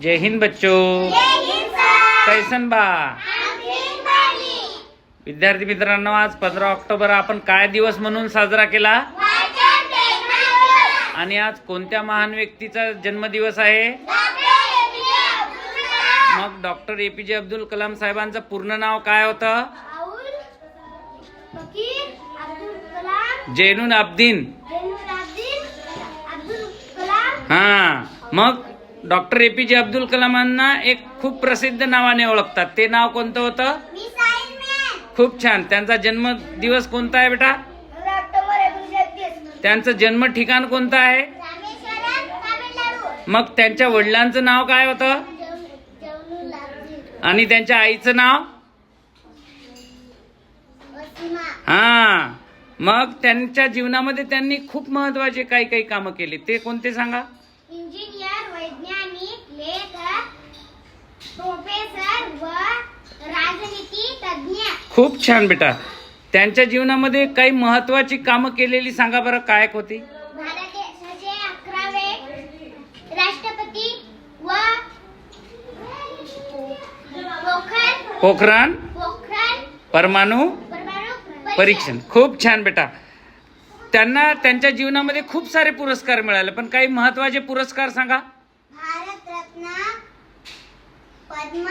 जय हिंद बच्चों। कैसन बा विद्यार्थी मित्रांनो, आज 15 ऑक्टोबर आपण काय दिवस म्हणून साजरा केला आणि आज कोणत्या महान व्यक्तीचा जन्मदिवस आहे? मग डॉक्टर APJ अब्दुल कलाम साहेबांचं पूर्ण नाव काय होतं? जैनुल अब्दीन। हा, मग डॉक्टर APJ अब्दुल कलामांना एक खूप प्रसिद्ध नावाने ओळखतात, ते नाव कोणतं होतं? खूप छान। त्यांचा जन्म दिवस कोणता आहे बेटा? त्यांचं जन्म ठिकाण कोणतं आहे? मग त्यांच्या वडिलांचं नाव काय होतं आणि त्यांच्या आईचं नाव? हा, मग त्यांच्या जीवनामध्ये त्यांनी खूप महत्वाचे काही कामं केली, ते कोणते सांगा? इंजिनियर, वैज्ञानिक, लेखक, प्रोफेसर व राजनीती तज्ञ। खूप छान बेटा। त्यांच्या जीवनामध्ये काही महत्वाची कामं केलेली सांगा बरं, काय होती? भारत देशाचे 11वे राष्ट्रपती व पोखरान परमाणु परमाणु परीक्षण। खूप छान बेटा। त्यांना त्यांच्या जीवनामध्ये खूप सारे पुरस्कार मिळाले, पण काही महत्वाचे पुरस्कार सांगा? भारत रत्न, पद्म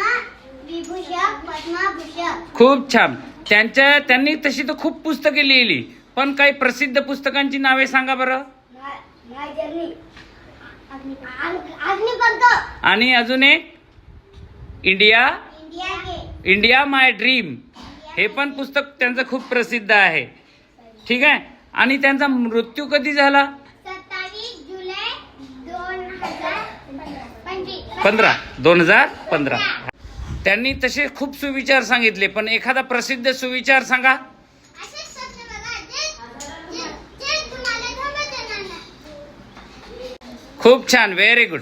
विभूषण, पद्मभूषण। खूप छान। त्यांनी तशी तर खूप पुस्तके लिहिली, पण काही प्रसिद्ध पुस्तकांची नावे सांगा बरं? आणि अजून एक इंडिया माय ड्रीम, हे पण पुस्तक त्यांचं खूप प्रसिद्ध आहे। ठीक आहे। आणि त्यांचा मृत्यू कधी झाला? 27 जुलै 2015। त्यांनी तसे खूप सुविचार सांगितले, पण एखादा प्रसिद्ध सुविचार सांगा? खूप छान, व्हेरी गुड।